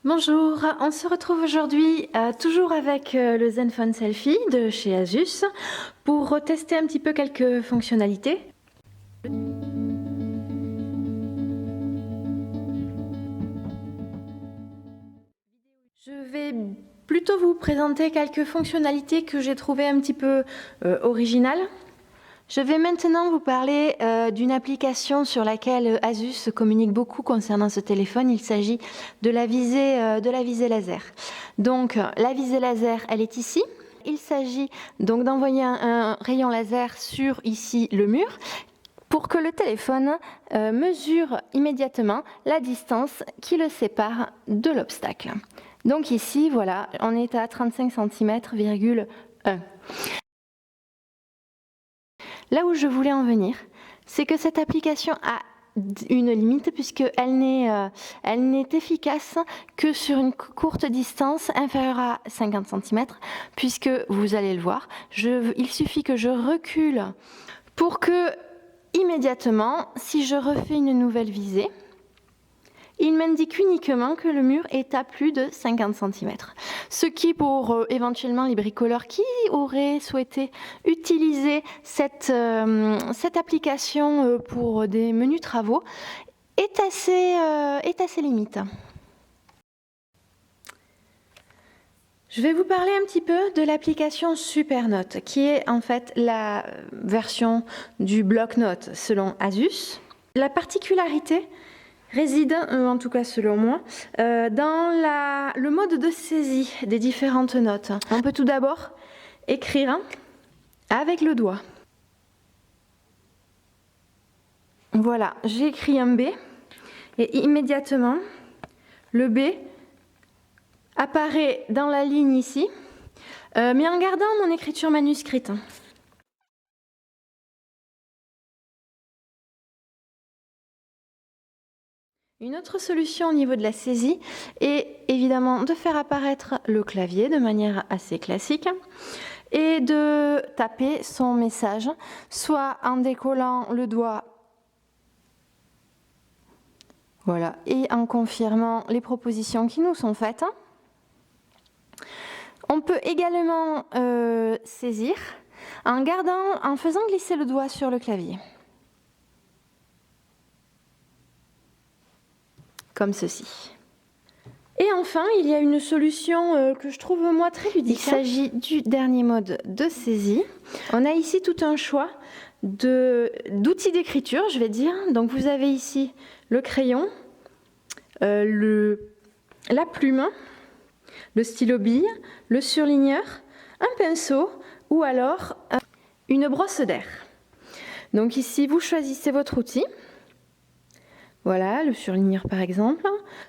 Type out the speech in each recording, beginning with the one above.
Bonjour, on se retrouve aujourd'hui toujours avec le Zenfone Selfie de chez Asus pour retester un petit peu quelques fonctionnalités. Je vais plutôt vous présenter quelques fonctionnalités que j'ai trouvées un petit peu originales. Je vais maintenant vous parler d'une application sur laquelle Asus communique beaucoup concernant ce téléphone. Il s'agit de la visée laser. Donc la visée laser, elle est ici. Il s'agit donc d'envoyer un rayon laser sur ici le mur pour que le téléphone mesure immédiatement la distance qui le sépare de l'obstacle. Donc ici, voilà, on est à 35 cm,1. Là où je voulais en venir, c'est que cette application a une limite puisqu'elle n'est efficace que sur une courte distance inférieure à 50 cm, puisque vous allez le voir, il suffit que je recule pour que immédiatement, si je refais une nouvelle visée, il m'indique uniquement que le mur est à plus de 50 cm. Ce qui, pour éventuellement les bricoleurs qui auraient souhaité utiliser cette application pour des menus travaux, est assez limite. Je vais vous parler un petit peu de l'application Supernote, qui est en fait la version du bloc-notes selon Asus. La particularité réside, en tout cas selon moi, dans le mode de saisie des différentes notes. On peut tout d'abord écrire avec le doigt. Voilà, j'ai écrit un B et immédiatement le B apparaît dans la ligne ici, mais en gardant mon écriture manuscrite. Une autre solution au niveau de la saisie est évidemment de faire apparaître le clavier de manière assez classique et de taper son message, soit en décollant le doigt, voilà, et en confirmant les propositions qui nous sont faites. On peut également saisir en faisant glisser le doigt sur le clavier. Comme ceci. Et enfin, il y a une solution que je trouve moi très ludique. Il s'agit du dernier mode de saisie. On a ici tout un choix d'outils d'écriture, je vais dire. Donc vous avez ici le crayon, la plume, le stylo bille, le surligneur, un pinceau ou alors une brosse d'air. Donc ici, vous choisissez votre outil. Voilà, le surligneur par exemple.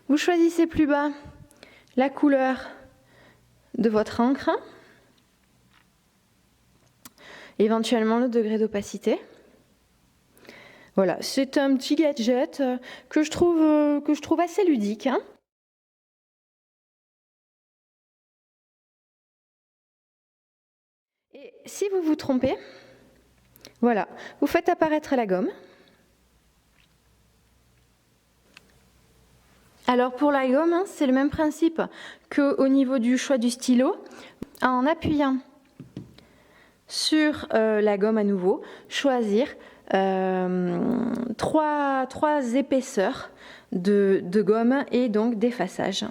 Vous choisissez plus bas la couleur de votre encre, éventuellement le degré d'opacité. Voilà, c'est un petit gadget que je trouve assez ludique. Et si vous vous trompez, voilà, vous faites apparaître la gomme. Alors pour la gomme, c'est le même principe qu'au niveau du choix du stylo. En appuyant sur la gomme à nouveau, choisir trois épaisseurs de gomme et donc d'effaçage.